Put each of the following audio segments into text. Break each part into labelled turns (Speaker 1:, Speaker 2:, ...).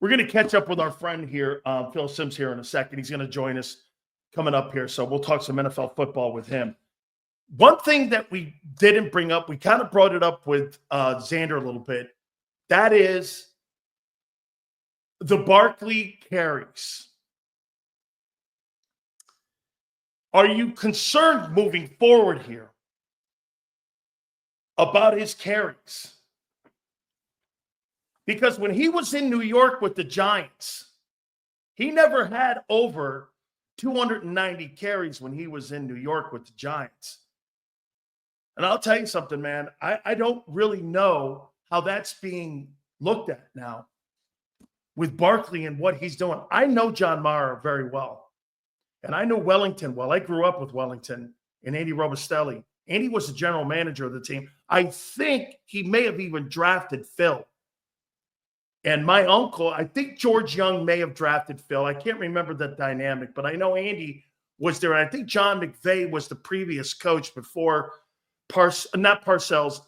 Speaker 1: We're going to catch up with our friend here, Phil Simms, here in a second. He's going to join us coming up here. So we'll talk some NFL football with him. One thing that we didn't bring up, we kind of brought it up with Zander a little bit. That is the Barkley carries. Are you concerned moving forward here about his carries? Because when he was in New York with the Giants, he never had over 290 carries when he was in New York with the Giants. And I'll tell you something, man. I don't really know how that's being looked at now with Barkley and what he's doing. I know John Mara very well. And I know Wellington well. I grew up with Wellington and Andy Robustelli. Andy was the general manager of the team. I think he may have even drafted Phil. And my uncle, I think George Young may have drafted Phil. I can't remember that dynamic, but I know Andy was there. And I think John McVay was the previous coach before not Parcells,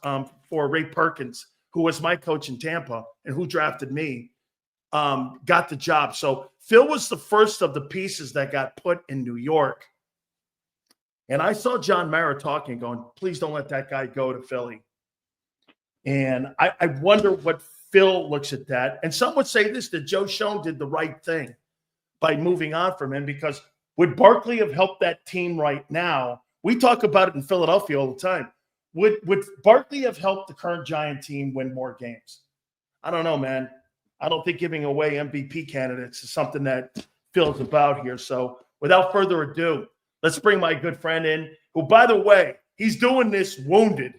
Speaker 1: for Ray Perkins, who was my coach in Tampa and who drafted me, got the job. So Phil was the first of the pieces that got put in New York. And I saw John Mara talking, going, please don't let that guy go to Philly. And I wonder what Phil looks at that. And some would say this, that Joe Schoen did the right thing by moving on from him, because would Barkley have helped that team right now? We talk about it in Philadelphia all the time. Would Barkley have helped the current Giant team win more games? I don't know, man. I don't think giving away MVP candidates is something that Phil's about here. So without further ado, let's bring my good friend in, who, by the way, he's doing this wounded.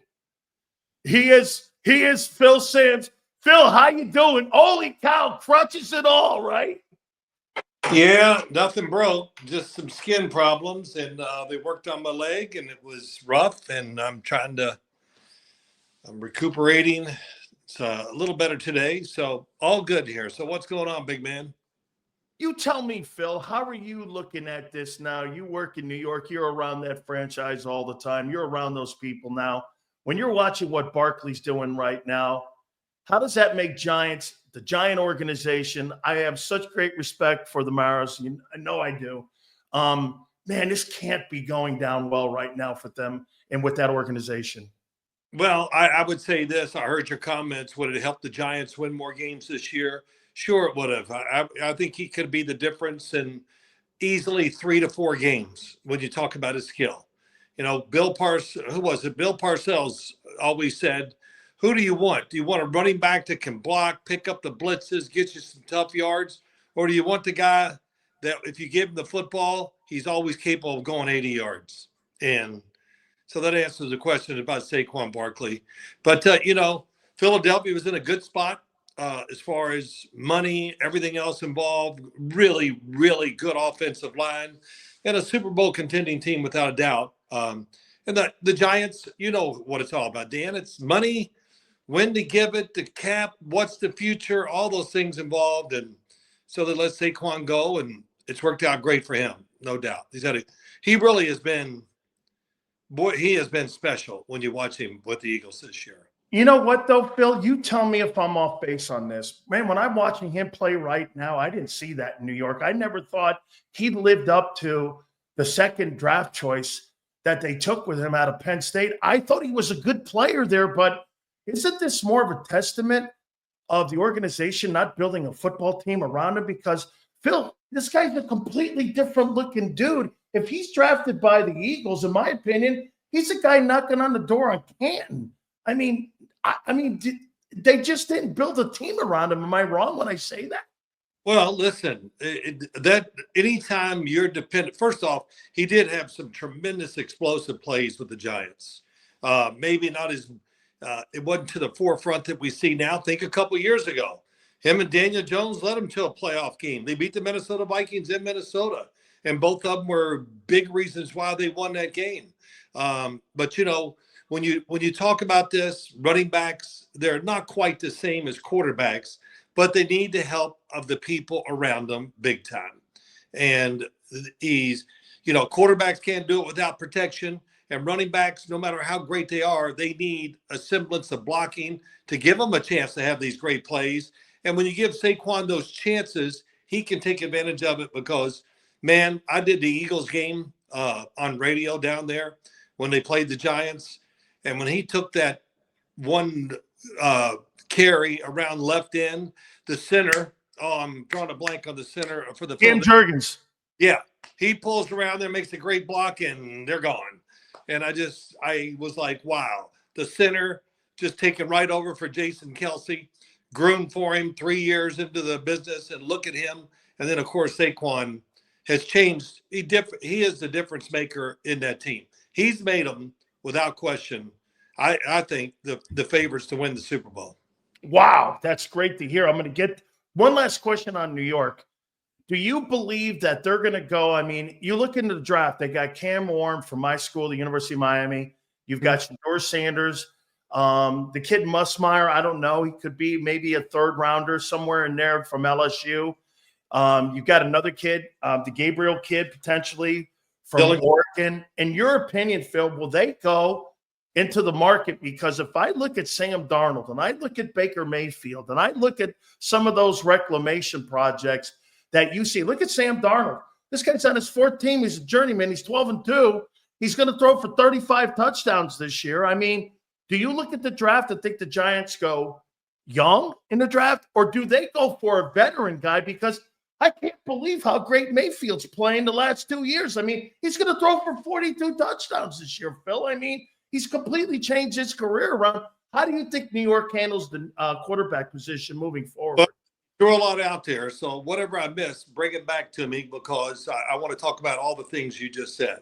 Speaker 1: He is Phil Simms. Phil, how you doing? Holy cow, crutches and all, right?
Speaker 2: Yeah, nothing broke, just some skin problems, and they worked on my leg, and it was rough, and I'm recuperating. It's a little better today, so all good here. So what's going on, big man?
Speaker 1: You tell me, Phil, how are you looking at this now? You work in New York. You're around that franchise all the time. You're around those people now. When you're watching what Barkley's doing right now, how does that make the Giant organization? I have such great respect for the Maras. I know I do. Man, this can't be going down well right now for them and with that organization.
Speaker 2: Well, I would say this. I heard your comments. Would it help the Giants win more games this year? Sure, it would have. I think he could be the difference in easily 3 to 4 games when you talk about his skill. You know, Bill Parcells always said, who do you want? Do you want a running back that can block, pick up the blitzes, get you some tough yards? Or do you want the guy that if you give him the football, he's always capable of going 80 yards? And so that answers the question about Saquon Barkley. But, Philadelphia was in a good spot as far as money, everything else involved. Really, really good offensive line and a Super Bowl contending team without a doubt. And the Giants, you know what it's all about, Dan. It's money, when to give it, the cap, what's the future, all those things involved. And so they let Saquon go, and it's worked out great for him, no doubt. He really has been special when you watch him with the Eagles this year.
Speaker 1: You know what, though, Phil? You tell me if I'm off base on this. Man, when I'm watching him play right now, I didn't see that in New York. I never thought he lived up to the second draft choice that they took with him out of Penn State. I thought he was a good player there, but isn't this more of a testament of the organization not building a football team around him? Because, Phil, this guy's a completely different looking dude. If he's drafted by the Eagles, in my opinion, he's a guy knocking on the door on Canton. I mean, they just didn't build a team around him. Am I wrong when I say that?
Speaker 2: Well, listen, that anytime you're dependent, first off, he did have some tremendous explosive plays with the Giants. Maybe not as it wasn't to the forefront that we see now. Think a couple years ago, him and Daniel Jones led them to a playoff game. They beat the Minnesota Vikings in Minnesota, and both of them were big reasons why they won that game. But when you talk about this, running backs, they're not quite the same as quarterbacks, but they need the help of the people around them big time. And quarterbacks can't do it without protection. And running backs, no matter how great they are, they need a semblance of blocking to give them a chance to have these great plays. And when you give Saquon those chances, he can take advantage of it because, man, I did the Eagles game on radio down there when they played the Giants. And when he took that one carry around left end, the center, I'm drawing a blank on the center for the
Speaker 1: Cam Jurgens.
Speaker 2: Yeah, he pulls around there, makes a great block, and they're gone. And I was like, wow, the center just taken right over for Jason Kelsey, groomed for him 3 years into the business, and look at him. And then, of course, Saquon has changed. He is the difference maker in that team. He's made them, without question, I think, the favorites to win the Super Bowl.
Speaker 1: Wow, that's great to hear. I'm going to get one last question on New York. Do you believe that they're going to go? I mean, you look into the draft, they got Cam Warren from my school, the University of Miami. You've got Shador Sanders. The kid Musmeyer, I don't know. He could be maybe a third rounder somewhere in there from LSU. You've got another kid, the Gabriel kid, potentially from Oregon. In your opinion, Phil, will they go into the market? Because if I look at Sam Darnold and I look at Baker Mayfield and I look at some of those reclamation projects that you see, look at Sam Darnold. This guy's on his fourth team. He's a journeyman. He's 12-2. He's going to throw for 35 touchdowns this year. I mean, do you look at the draft and think the Giants go young in the draft, or do they go for a veteran guy? Because I can't believe how great Mayfield's playing the last 2 years. I mean, he's going to throw for 42 touchdowns this year, Phil. I mean, he's completely changed his career around. How do you think New York handles the quarterback position moving forward?
Speaker 2: Well, threw a lot out there. So whatever I missed, bring it back to me, because I want to talk about all the things you just said.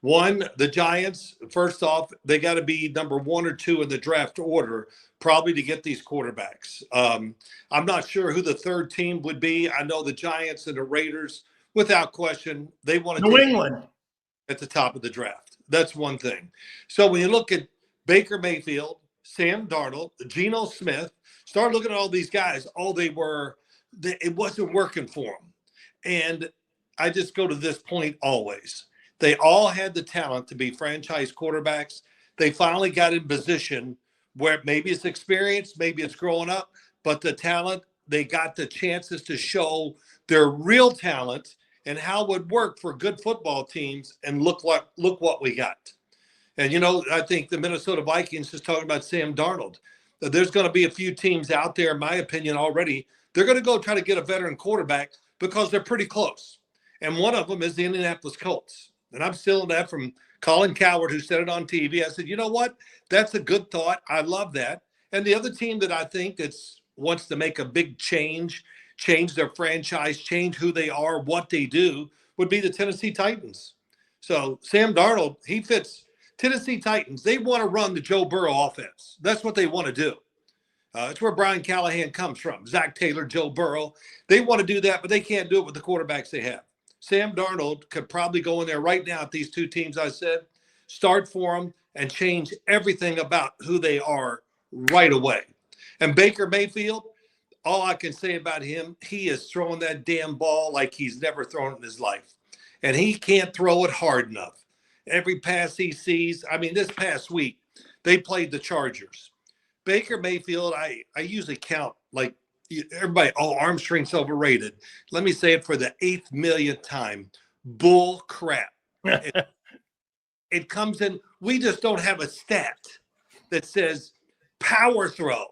Speaker 2: One, the Giants, first off, they got to be number 1 or 2 in the draft order, probably, to get these quarterbacks. I'm not sure who the third team would be. I know the Giants and the Raiders, without question, they want to
Speaker 1: New England
Speaker 2: at the top of the draft. That's one thing. So when you look at Baker Mayfield, Sam Darnold, Geno Smith, start looking at all these guys. It wasn't working for them. And I just go to this point always. They all had the talent to be franchise quarterbacks. They finally got in position where maybe it's experience, maybe it's growing up, but the talent, they got the chances to show their real talent and how it would work for good football teams. And look what we got. And, I think the Minnesota Vikings is talking about Sam Darnold. There's going to be a few teams out there, in my opinion, already. They're going to go try to get a veteran quarterback because they're pretty close. And one of them is the Indianapolis Colts. And I'm stealing that from Colin Cowherd, who said it on TV. I said, you know what? That's a good thought. I love that. And the other team that I think wants to make a big change their franchise, change who they are, what they do, would be the Tennessee Titans. So Sam Darnold, he fits Tennessee Titans. They want to run the Joe Burrow offense. That's what they want to do. It's where Brian Callahan comes from. Zach Taylor, Joe Burrow. They want to do that, but they can't do it with the quarterbacks they have. Sam Darnold could probably go in there right now at these two teams I said, start for them, and change everything about who they are right away. And Baker Mayfield, all I can say about him, he is throwing that damn ball like he's never thrown it in his life. And he can't throw it hard enough. Every pass he sees, I mean, this past week, they played the Chargers. Baker Mayfield, I usually count like everybody, arm strength's overrated. Let me say it for the 8th millionth time. Bull crap. It comes in. We just don't have a stat that says power throw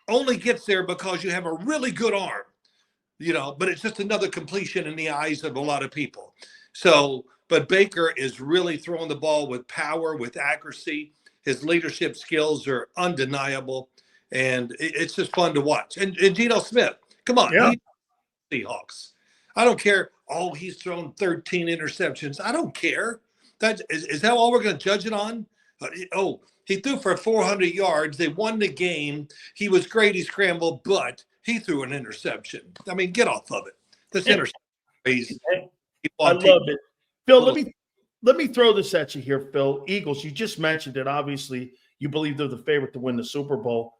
Speaker 2: only gets there because you have a really good arm, but it's just another completion in the eyes of a lot of people. So, but Baker is really throwing the ball with power, with accuracy. His leadership skills are undeniable, and it's just fun to watch. And Geno Smith, come on,
Speaker 1: yeah.
Speaker 2: Seahawks. I don't care. Oh, he's thrown 13 interceptions. I don't care. Is that all we're going to judge it on? He threw for 400 yards. They won the game. He was great. He scrambled, but he threw an interception. I mean, get off of it. This interception.
Speaker 1: I love it. Phil, let me throw this at you here, Phil. Eagles, you just mentioned it. Obviously, you believe they're the favorite to win the Super Bowl.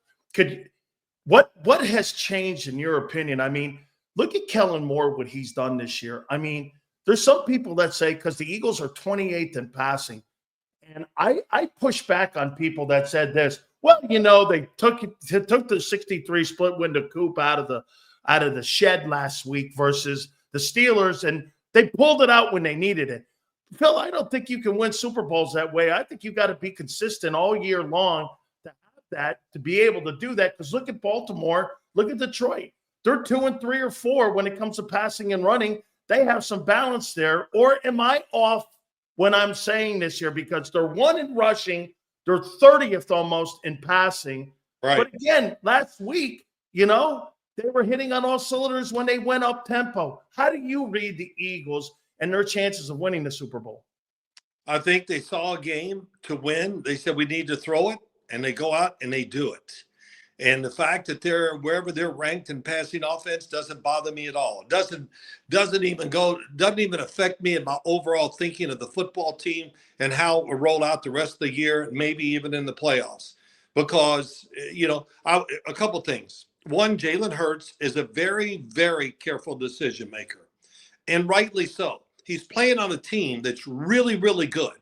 Speaker 1: What has changed in your opinion? I mean, look at Kellen Moore, what he's done this year. I mean, there's some people that say, because the Eagles are 28th in passing, and I push back on people that said this. Well, they took the 63 split window coupe out of out of the shed last week versus the Steelers, and they pulled it out when they needed it. Phil, I don't think you can win Super Bowls that way. I think you got to be consistent all year long to have that, to be able to do that. Because look at Baltimore, look at Detroit. They're 2 and 3 or 4 when it comes to passing and running. They have some balance there. Or am I off when I'm saying this here? Because they're 1 in rushing, they're 30th almost in passing.
Speaker 2: Right.
Speaker 1: But again, last week, they were hitting on all cylinders when they went up tempo. How do you read the Eagles and their chances of winning the Super Bowl?
Speaker 2: I think they saw a game to win. They said we need to throw it, and they go out and they do it. And the fact that they're wherever they're ranked in passing offense doesn't bother me at all. It doesn't even affect me in my overall thinking of the football team and how it will roll out the rest of the year, maybe even in the playoffs. Because a couple things. One, Jalen Hurts is a very, very careful decision maker, and rightly so. He's playing on a team that's really, really good,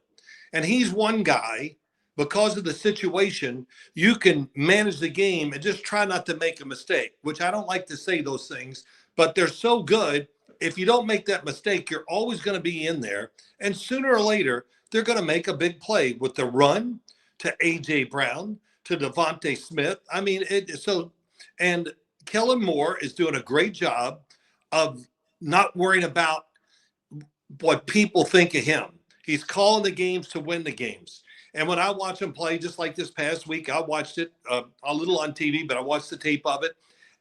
Speaker 2: and he's one guy. Because of the situation, you can manage the game and just try not to make a mistake, which I don't like to say those things, but they're so good. If you don't make that mistake, you're always going to be in there. And sooner or later, they're going to make a big play with the run to A.J. Brown, to Devontae Smith. I mean, and Kellen Moore is doing a great job of not worrying about what people think of him. He's calling the games to win the games. And when I watch him play, just like this past week, I watched it a little on TV, but I watched the tape of it.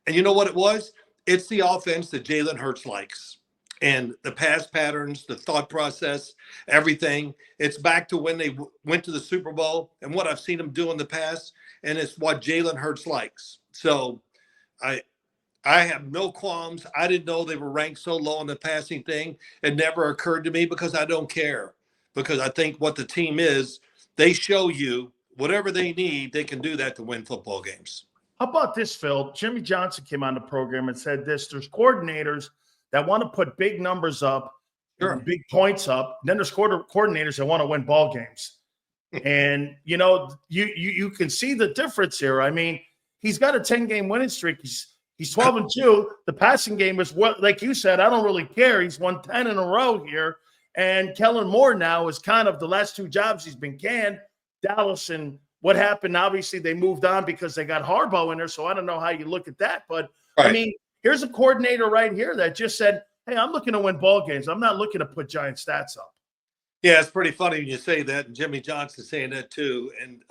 Speaker 2: And you know what it was? It's the offense that Jalen Hurts likes. And the pass patterns, the thought process, everything. It's back to when they went to the Super Bowl and what I've seen them do in the past. And it's what Jalen Hurts likes. So I have no qualms. I didn't know they were ranked so low in the passing thing. It never occurred to me because I don't care. Because I think what the team is, they show you whatever they need, they can do that to win football games.
Speaker 1: How about this, Phil? Jimmy Johnson came on the program and said this. There's coordinators that want to put big numbers up,
Speaker 2: Sure.
Speaker 1: big points up. Then there's coordinators that want to win ball games. And, you can see the difference here. I mean, he's got a 10-game winning streak. He's 12-2. The passing game is what, like you said, I don't really care. He's won 10 in a row here. And Kellen Moore now is kind of the last 2 jobs he's been canned. Dallas and what happened, obviously they moved on because they got Harbaugh in there. So I don't know how you look at that. But, right. I mean, here's a coordinator right here that just said, hey, I'm looking to win ball games. I'm not looking to put giant stats up.
Speaker 2: Yeah, it's pretty funny when you say that. And Jimmy Johnson saying that too. And,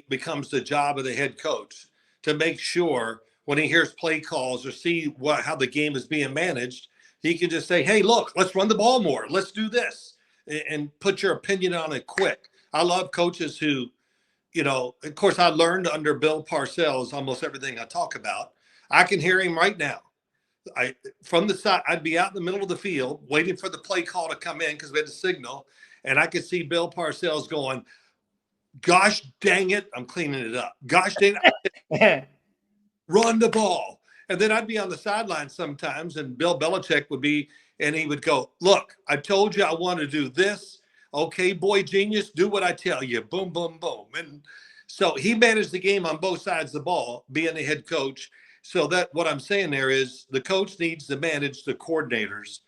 Speaker 2: becomes the job of the head coach to make sure when he hears play calls or see how the game is being managed, he can just say, hey, look, let's run the ball more. Let's do this and put your opinion on it quick. I love coaches who, of course, I learned under Bill Parcells almost everything I talk about. I can hear him right now. From the side, I'd be out in the middle of the field waiting for the play call to come in because we had a signal. And I could see Bill Parcells going, gosh, dang it. I'm cleaning it up. Gosh, dang it. Run the ball. And then I'd be on the sideline sometimes, and Bill Belichick would be, and he would go, look, I told you I want to do this. Okay, boy genius, do what I tell you. Boom, boom, boom. And so he managed the game on both sides of the ball, being the head coach. So that what I'm saying there is the coach needs to manage the coordinators,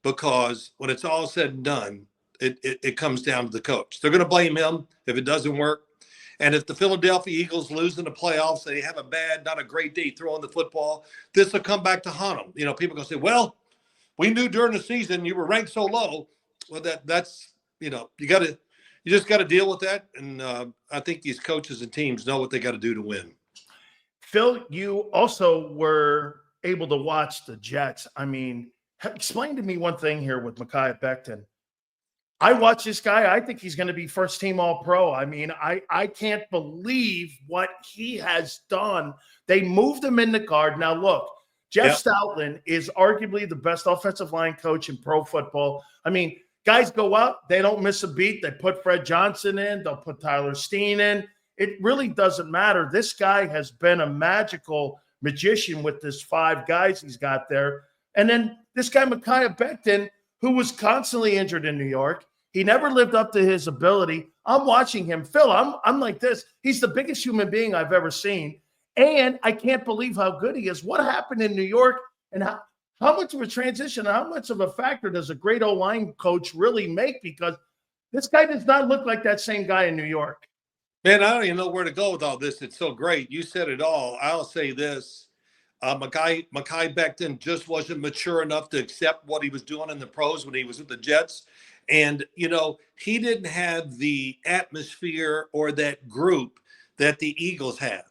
Speaker 2: because when it's all said and done, it comes down to the coach. They're going to blame him if it doesn't work. And if the Philadelphia Eagles lose in the playoffs, they have not a great day throwing the football, this will come back to haunt them. People are going to say, well, we knew during the season you were ranked so low. Well, that's you just got to deal with that. And I think these coaches and teams know what they got to do to win.
Speaker 1: Phil, you also were able to watch the Jets. I mean, explain to me one thing here with Mekhi Becton. I watch this guy. I think he's going to be first team All-Pro. I mean, I can't believe what he has done. They moved him in the guard. Now, look, Jeff Stoutland is arguably the best offensive line coach in pro football. I mean, guys go out, they don't miss a beat. They put Fred Johnson in. They'll put Tyler Steen in. It really doesn't matter. This guy has been a magical magician with this 5 guys he's got there. And then this guy, Mekhi Becton, who was constantly injured in New York. He never lived up to his ability. I'm watching him. Phil, I'm like this. He's the biggest human being I've ever seen. And I can't believe how good he is. What happened in New York, and how much of a transition, how much of a factor does a great O-line coach really make? Because this guy does not look like that same guy in New York.
Speaker 2: Man, I don't even know where to go with all this. It's so great. You said it all. I'll say this. Mekhi Becton just wasn't mature enough to accept what he was doing in the pros when he was with the Jets. And, he didn't have the atmosphere or that group that the Eagles have.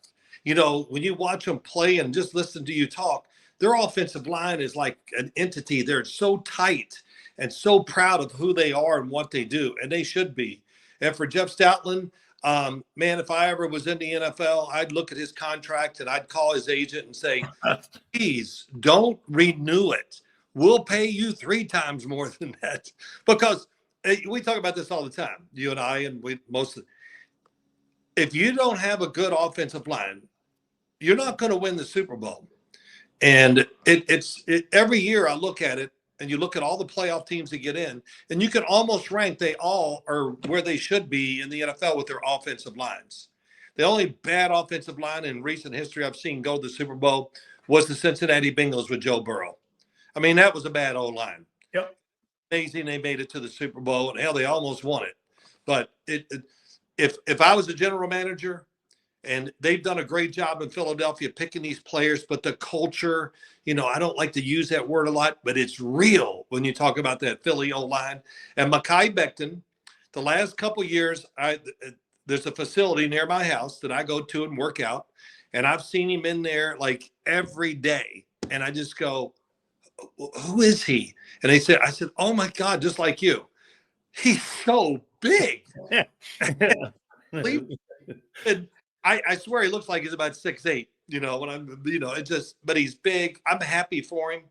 Speaker 2: When you watch them play and just listen to you talk, their offensive line is like an entity. They're so tight and so proud of who they are and what they do, and they should be. And for Jeff Stoutland, man, if I ever was in the NFL, I'd look at his contract and I'd call his agent and say, please don't renew it. We'll pay you 3 times more than that. Because we talk about this all the time, you and I, and if you don't have a good offensive line, you're not going to win the Super Bowl. And it's every year I look at it, and you look at all the playoff teams that get in, and you can almost rank they all are where they should be in the NFL with their offensive lines. The only bad offensive line in recent history I've seen go to the Super Bowl was the Cincinnati Bengals with Joe Burrow. I mean, that was a bad O-line.
Speaker 1: Yep.
Speaker 2: Amazing they made it to the Super Bowl, and hell, they almost won it. But if I was a general manager, and they've done a great job in Philadelphia picking these players, but the culture, I don't like to use that word a lot, but it's real when you talk about that Philly O-line. And Mekhi Becton, the last couple of years, there's a facility near my house that I go to and work out, and I've seen him in there like every day. And I just go, who is he? And I said, oh my God, just like you. He's so big. And I swear he looks like he's about 6'8", but he's big. I'm happy for him.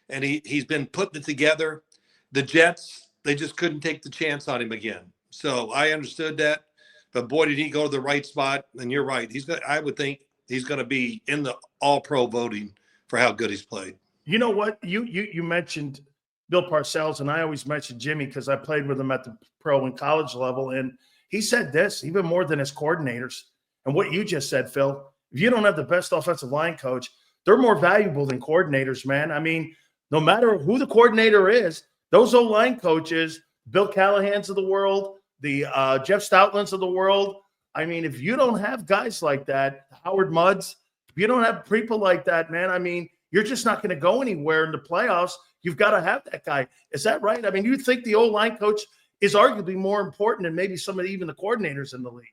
Speaker 2: And he's been putting it together. The Jets, they just couldn't take the chance on him again. So I understood that, but boy, did he go to the right spot. And you're right. I would think he's going to be in the all-pro voting for how good he's played.
Speaker 1: You know what? You mentioned Bill Parcells, and I always mention Jimmy because I played with him at the pro and college level. And he said this, even more than his coordinators. And what you just said, Phil, if you don't have the best offensive line coach, they're more valuable than coordinators, man. I mean, no matter who the coordinator is, those O-line coaches, Bill Callahan's of the world, the Jeff Stoutland's of the world. I mean, if you don't have guys like that, Howard Mudds, if you don't have people like that, man, I mean, you're just not going to go anywhere in the playoffs. You've got to have that guy. Is that right? I mean, you think the O-line coach is arguably more important than maybe some of even the coordinators in the league?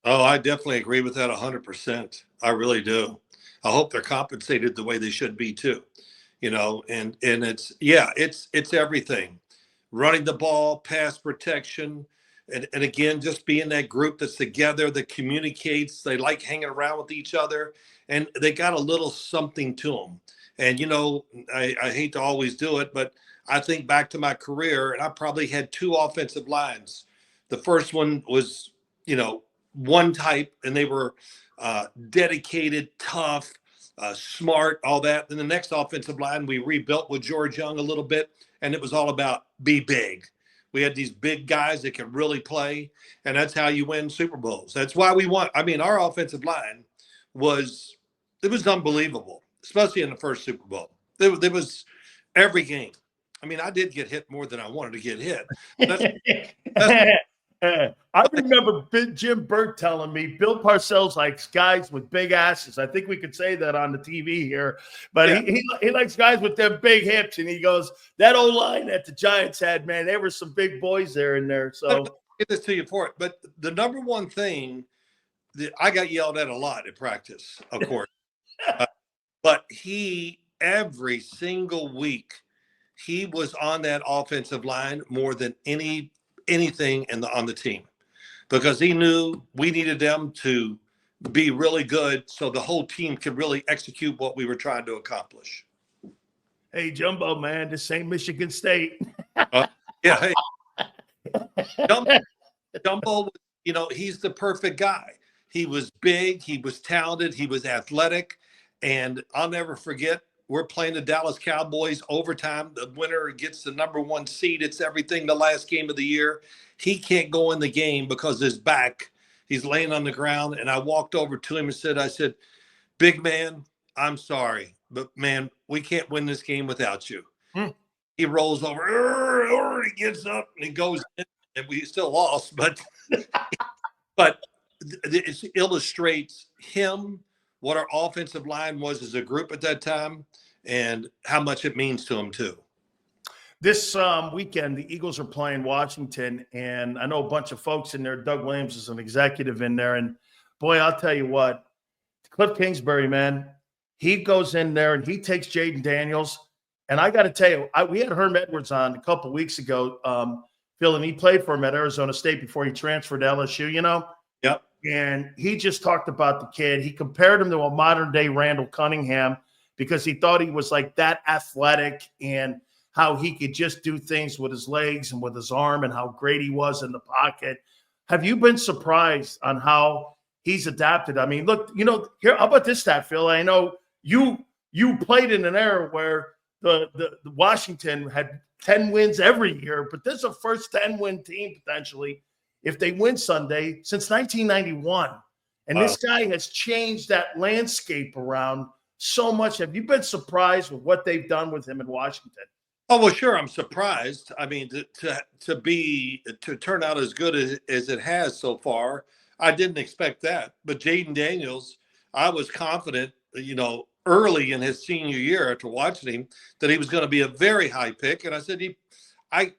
Speaker 2: Oh, I definitely agree with that 100%. I really do. I hope they're compensated the way they should be too, and it's everything. Running the ball, pass protection, and again, just being that group that's together, that communicates. They like hanging around with each other, and they got a little something to them. And, I hate to always do it, but I think back to my career, and I probably had 2 offensive lines. The first one was, one type, and they were dedicated, tough, smart, all that. Then the next offensive line we rebuilt with George Young a little bit, and it was all about be big. We had these big guys that could really play, and that's how you win Super Bowls. That's why we won. I mean, our offensive line was unbelievable, especially in the first Super Bowl. There was every game. I mean, I did get hit more than I wanted to get hit.
Speaker 1: I remember Jim Burt telling me Bill Parcells likes guys with big asses. I think we could say that on the TV here, but yeah. he likes guys with them big hips, and he goes, that old line that the Giants had, man, there were some big boys there in there. So
Speaker 2: I'll get this to you for it. But the number one thing that I got yelled at a lot at practice, of course, but every single week, he was on that offensive line more than anything on the team, because he knew we needed them to be really good so the whole team could really execute what we were trying to accomplish.
Speaker 1: Hey, Jumbo, man, this ain't Michigan State.
Speaker 2: Yeah, hey. Jumbo, he's the perfect guy. He was big, he was talented, he was athletic, and I'll never forget, we're playing the Dallas Cowboys overtime. The winner gets the number 1 seed. It's everything, the last game of the year. He can't go in the game because his back, he's laying on the ground. And I walked over to him and said, big man, I'm sorry, but man, we can't win this game without you.
Speaker 1: Hmm.
Speaker 2: He rolls over, he gets up and he goes in, and we still lost, but it illustrates him, what our offensive line was as a group at that time, and how much it means to him too.
Speaker 1: This weekend, the Eagles are playing Washington, and I know a bunch of folks in there. Doug Williams is an executive in there, and boy, I'll tell you what, Cliff Kingsbury, man, he goes in there and he takes Jaden Daniels, and I got to tell you, we had Herm Edwards on a couple weeks ago, Phil, and he played for him at Arizona State before he transferred to LSU, you know?
Speaker 2: Yep.
Speaker 1: And he just talked about the kid. He compared him to a modern-day Randall Cunningham because he thought he was like that athletic and how he could just do things with his legs and with his arm and how great he was in the pocket. Have you been surprised on how he's adapted? I mean, look, you know, here, how about this stat, Phil? I know you played in an era where the Washington had 10 wins every year, but this is a first 10-win team potentially if they win Sunday since 1991. And This guy has changed that landscape around so much. Have you been surprised with what they've done with him in Washington?
Speaker 2: Oh, well, sure. I'm surprised. I mean, to turn out as good as it has so far, I didn't expect that. But Jaden Daniels, I was confident, you know, early in his senior year after watching him that he was going to be a very high pick. And I said, I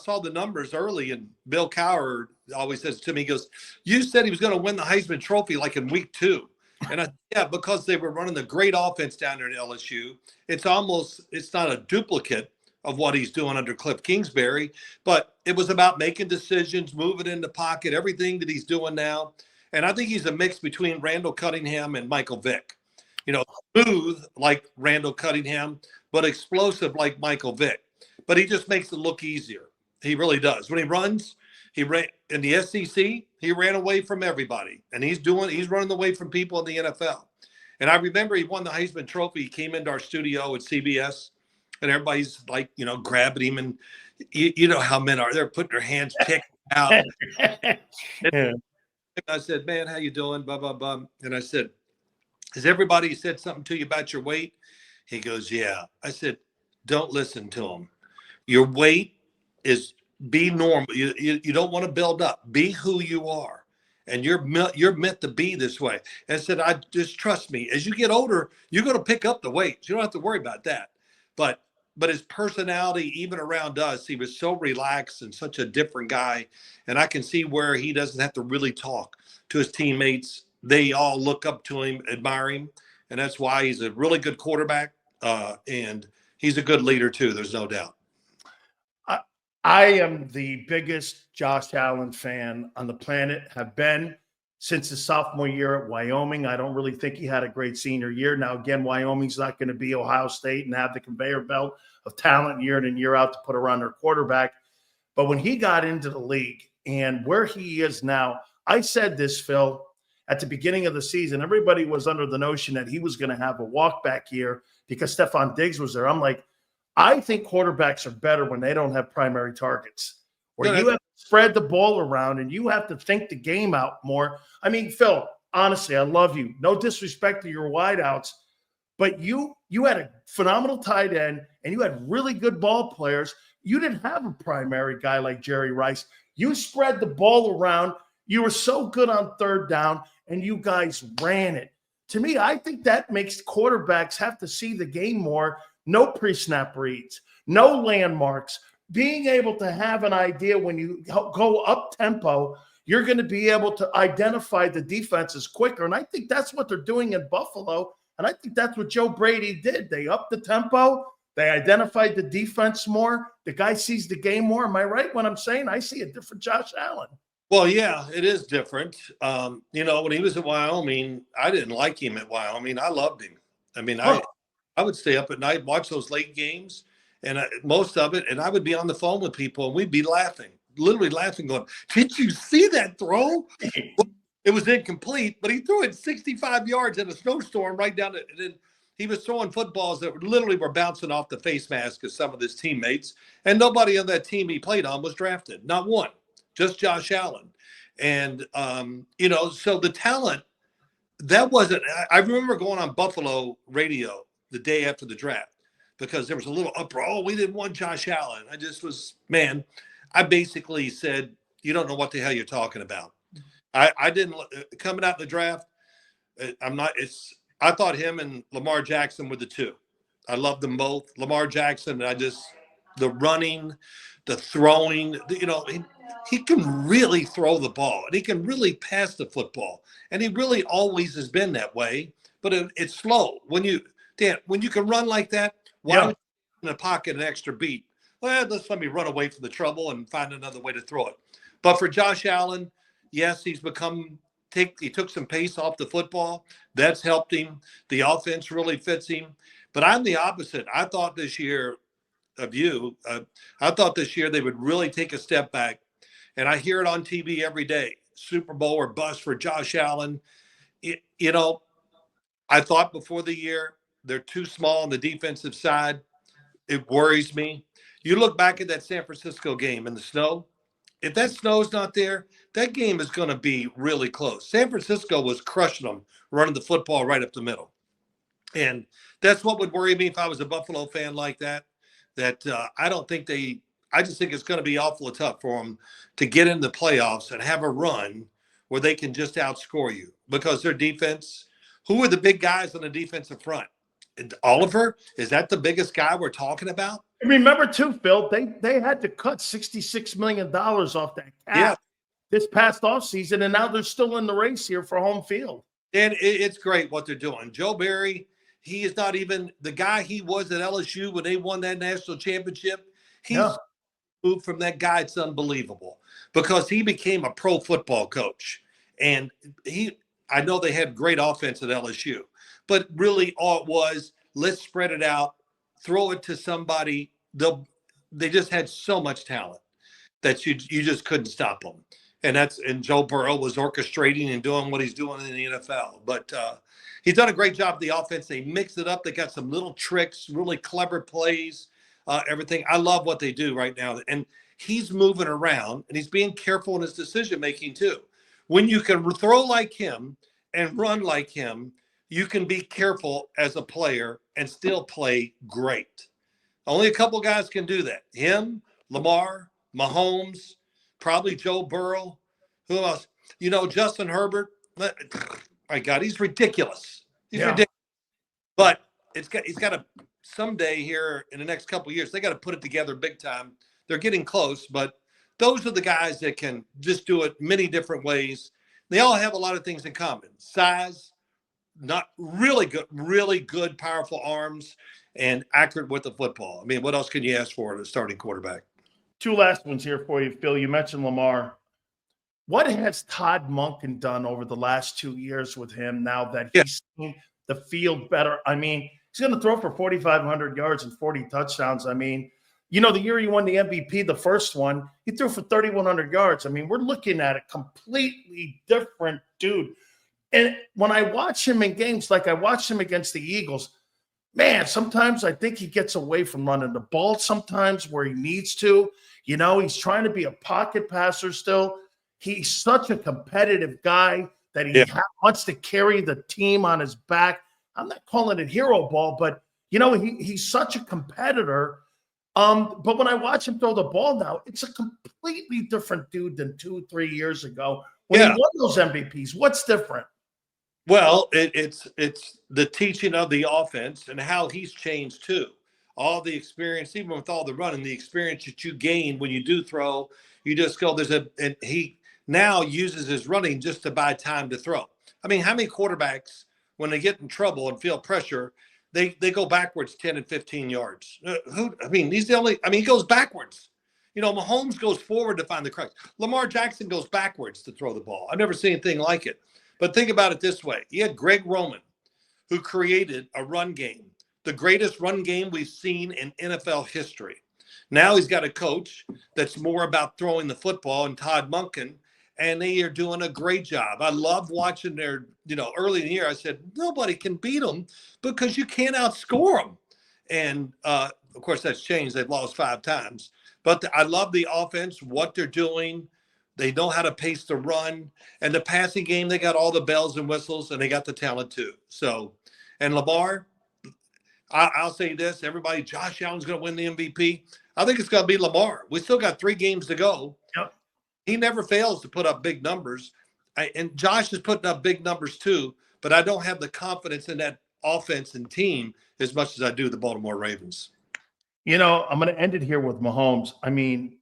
Speaker 2: saw the numbers early, and Bill Cowher always says to me, he goes, "You said he was going to win the Heisman Trophy like in week 2." And because they were running a great offense down there at LSU, it's not a duplicate of what he's doing under Cliff Kingsbury, but it was about making decisions, moving in the pocket, everything that he's doing now. And I think he's a mix between Randall Cunningham and Michael Vick. You know, smooth like Randall Cunningham, but explosive like Michael Vick. But he just makes it look easier. He really does. When he runs, he ran in the SEC, he ran away from everybody. And he's running away from people in the NFL. And I remember he won the Heisman Trophy. He came into our studio at CBS, and everybody's like, you know, grabbing him. And you know how men are. They're putting their hands checked out. And I said, "Man, how you doing? Blah, blah, blah." And I said, "Has everybody said something to you about your weight?" He goes, "Yeah." I said, "Don't listen to him. Your weight is be normal. You don't want to build up. Be who you are. And you're meant to be this way." And I said, "I just trust me. As you get older, you're going to pick up the weight. You don't have to worry about that." But his personality, even around us, he was so relaxed and such a different guy. And I can see where he doesn't have to really talk to his teammates. They all look up to him, admire him. And that's why he's a really good quarterback. And he's a good leader too. There's no doubt.
Speaker 1: I am the biggest Josh Allen fan on the planet, have been since his sophomore year at Wyoming. I don't really think he had a great senior year. Now, again, Wyoming's not going to be Ohio State and have the conveyor belt of talent year in and year out to put around their quarterback. But when he got into the league and where he is now, I said this, Phil, at the beginning of the season, everybody was under the notion that he was going to have a walk-back year because Stephon Diggs was there. I'm like, I think quarterbacks are better when they don't have primary targets, where you have to spread the ball around and you have to think the game out more. I mean, Phil, honestly, I love you. No disrespect to your wideouts, but you had a phenomenal tight end and you had really good ball players. You didn't have a primary guy like Jerry Rice. You spread the ball around. You were so good on third down, and you guys ran it. To me, I think that makes quarterbacks have to see the game more. No pre-snap reads, no landmarks, being able to have an idea when you go up tempo, you're going to be able to identify the defenses quicker. And I think that's what they're doing in Buffalo. And I think that's what Joe Brady did. They upped the tempo. They identified the defense more. The guy sees the game more. Am I right when I'm saying I see a different Josh Allen?
Speaker 2: Well, yeah, it is different. You know, when he was at Wyoming, I didn't like him at Wyoming. I loved him. I mean, I would stay up at night, watch those late games, and most of it, and I would be on the phone with people, and we'd be laughing, literally laughing, going, "Did you see that throw?" It was incomplete, but he threw it 65 yards in a snowstorm right down it. And then he was throwing footballs that literally were bouncing off the face mask of some of his teammates, and nobody on that team he played on was drafted. Not one, just Josh Allen. And, you know, so the talent that wasn't. I remember going on Buffalo radio the day after the draft because there was a little uproar. Oh, we didn't want Josh Allen. I just was, man. I basically said, you don't know what the hell you're talking about. I didn't coming out the draft. I'm not. It's. I thought him and Lamar Jackson were the two. I love them both. Lamar Jackson. The running, the throwing. He can really throw the ball and he can really pass the football, and he really always has been that way. But it's slow when you can run like that. Why would you in the pocket an extra beat? Well, let me run away from the trouble and find another way to throw it. But for Josh Allen, yes, he took some pace off the football. That's helped him. The offense really fits him. But I'm the opposite. I thought this year they would really take a step back. And I hear it on TV every day. Super Bowl or bust for Josh Allen. I thought before the year, they're too small on the defensive side. It worries me. You look back at that San Francisco game in the snow. If that snow's not there, that game is going to be really close. San Francisco was crushing them, running the football right up the middle. And that's what would worry me if I was a Buffalo fan like that. I just think it's going to be awfully tough for them to get in the playoffs and have a run where they can just outscore you because their defense, who are the big guys on the defensive front? Oliver, is that the biggest guy we're talking about?
Speaker 1: Remember too, Phil, they had to cut $66 million off that cap this past offseason, and now they're still in the race here for home field.
Speaker 2: And it's great what they're doing. Joe Barry, he is not even the guy he was at LSU when they won that national championship. He's moved from that guy. It's unbelievable because he became a pro football coach. And I know they had great offense at LSU, but really all it was, let's spread it out, throw it to somebody. They just had so much talent that you just couldn't stop them. And Joe Burrow was orchestrating and doing what he's doing in the NFL. But he's done a great job with the offense. They mixed it up. They got some little tricks, really clever plays, everything. I love what they do right now. And he's moving around, and he's being careful in his decision-making too. When you can throw like him and run like him, you can be careful as a player and still play great. Only a couple guys can do that. Him, Lamar, Mahomes, probably Joe Burrow. Who else? Justin Herbert. My God, he's ridiculous. He's ridiculous. But he's got to someday here in the next couple of years, they got to put it together big time. They're getting close, but those are the guys that can just do it many different ways. They all have a lot of things in common. Size, not really good, powerful arms, and accurate with the football. I mean, what else can you ask for in a starting quarterback?
Speaker 1: Two last ones here for you, Phil. You mentioned Lamar. What has Todd Monken done over the last 2 years with him now that he's seen the field better? I mean, he's going to throw for 4,500 yards and 40 touchdowns. I mean, the year he won the MVP, the first one, he threw for 3,100 yards. I mean, we're looking at a completely different dude. And when I watch him in games like I watched him against the Eagles, man, sometimes I think he gets away from running the ball sometimes where he needs to. He's trying to be a pocket passer still. He's such a competitive guy that he wants to carry the team on his back. I'm not calling it hero ball, but, he's such a competitor. But when I watch him throw the ball now, it's a completely different dude than 2-3 years ago when he won those MVPs. What's different?
Speaker 2: Well, it's the teaching of the offense and how he's changed too. All the experience, even with all the running, the experience that you gain when you do throw, you just go, and he now uses his running just to buy time to throw. I mean, how many quarterbacks, when they get in trouble and feel pressure, they go backwards 10 and 15 yards? He goes backwards. Mahomes goes forward to find the cracks. Lamar Jackson goes backwards to throw the ball. I've never seen anything like it. But think about it this way. You had Greg Roman, who created a run game, the greatest run game we've seen in NFL history. Now he's got a coach that's more about throwing the football, and Todd Monken, and they are doing a great job. I love watching their, early in the year, I said, nobody can beat them because you can't outscore them. And, of course, that's changed. They've lost 5 times. But I love the offense, what they're doing, They know how to pace the run. And the passing game, they got all the bells and whistles, and they got the talent too. So, and Lamar, I'll say this, everybody, Josh Allen's going to win the MVP. I think it's going to be Lamar. We still got 3 games to go.
Speaker 1: Yep.
Speaker 2: He never fails to put up big numbers. And Josh is putting up big numbers too, but I don't have the confidence in that offense and team as much as I do the Baltimore Ravens.
Speaker 1: You know, I'm going to end it here with Mahomes. I mean,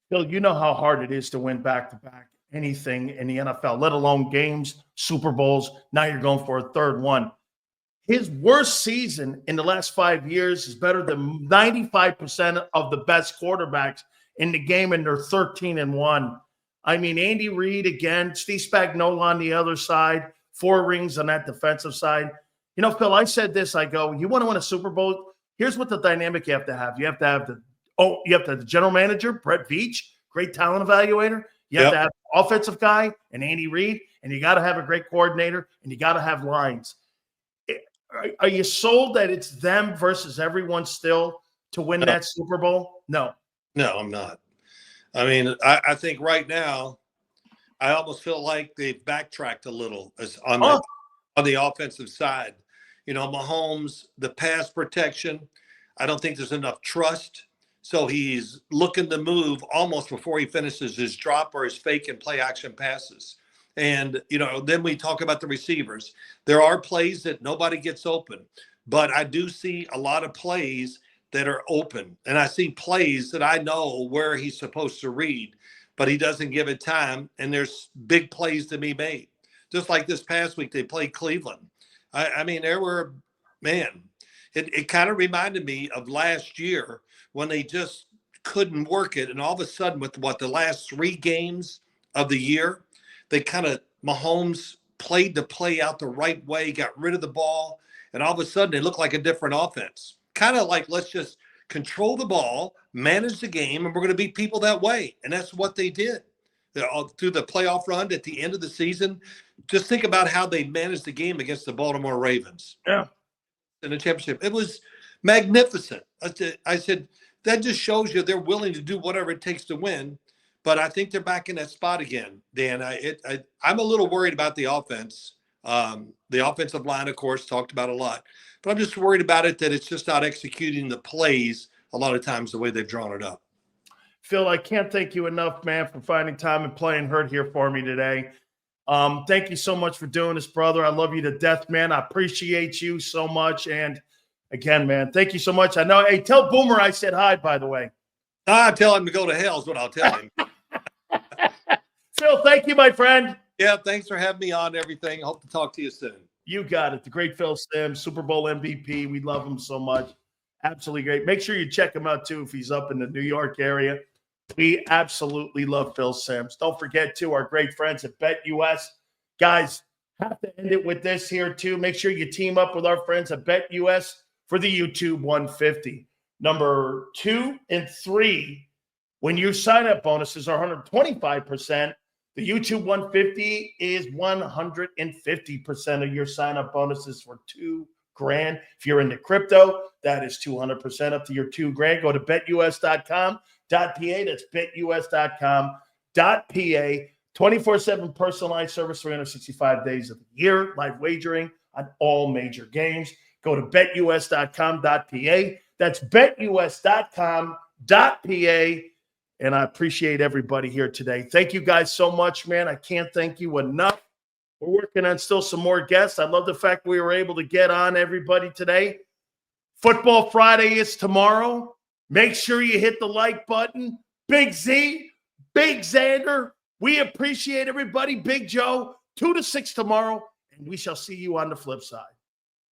Speaker 1: Phil, you know how hard it is to win back-to-back anything in the NFL, let alone games, Super Bowls. Now you're going for a third one. His worst season in the last 5 years is better than 95% of the best quarterbacks in the game, and they're 13-1. I mean, Andy Reid again, Steve Spagnuolo on the other side, 4 rings on that defensive side. You know, Phil, I said this. I go, you want to win a Super Bowl? Here's what the dynamic you have to have. You have to have the general manager, Brett Veach, great talent evaluator. You have to have an offensive guy and Andy Reid, and you got to have a great coordinator, and you got to have lines. Are you sold that it's them versus everyone still to win that Super Bowl? No.
Speaker 2: No, I'm not. I mean, I think right now, I almost feel like they've backtracked a little on the offensive side. You know, Mahomes, the pass protection, I don't think there's enough trust. So he's looking to move almost before he finishes his drop or his fake and play action passes. And, you know, then we talk about the receivers. There are plays that nobody gets open, but I do see a lot of plays that are open. And I see plays that I know where he's supposed to read, but he doesn't give it time. And there's big plays to be made. Just like this past week, they played Cleveland. I mean, there were, man, it kind of reminded me of last year when they just couldn't work it. And all of a sudden, with the last 3 games of the year, they kind of, Mahomes played the play out the right way, got rid of the ball, and all of a sudden it looked like a different offense. Kind of like, let's just control the ball, manage the game, and we're going to beat people that way. And that's what they did through the playoff run at the end of the season. Just think about how they managed the game against the Baltimore Ravens.
Speaker 1: Yeah.
Speaker 2: In the championship. It was magnificent. I said, that just shows you they're willing to do whatever it takes to win. But I think they're back in that spot again, Dan. I'm a little worried about the offense. The offensive line, of course, talked about a lot. But I'm just worried about it that it's just not executing the plays a lot of times the way they've drawn it up.
Speaker 1: Phil, I can't thank you enough, man, for finding time and playing hurt here for me today. Thank you so much for doing this, brother. I love you to death, man. I appreciate you so much. And again, man, thank you so much. I know. Hey, tell Boomer I said hi, by the way.
Speaker 2: I tell him to go to hell is what I'll tell him.
Speaker 1: Phil, thank you, my friend.
Speaker 2: Yeah, thanks for having me on and everything. Hope to talk to you soon.
Speaker 1: You got it. The great Phil Simms, Super Bowl MVP. We love him so much. Absolutely great. Make sure you check him out, too, if he's up in the New York area. We absolutely love Phil Simms. Don't forget, too, our great friends at BetUS. Guys, have to end it with this here, too. Make sure you team up with our friends at BetUS for the YouTube 150. Number 2 and 3, when your sign-up bonuses are 125%, the YouTube 150 is 150% of your sign-up bonuses for $2,000. If you're into crypto, that is 200% up to your $2,000. Go to betus.com.pa. That's betus.com.pa. 24/7 personalized service, 365 days of the year. Live wagering on all major games. Go to betus.com.pa. That's betus.com.pa. And I appreciate everybody here today. Thank you guys so much, man. I can't thank you enough. We're working on still some more guests. I love the fact we were able to get on everybody today. Football Friday is tomorrow. Make sure you hit the like button. Big Z, Big Zander. We appreciate everybody. Big Joe, 2 to 6 tomorrow. And we shall see you on the flip side.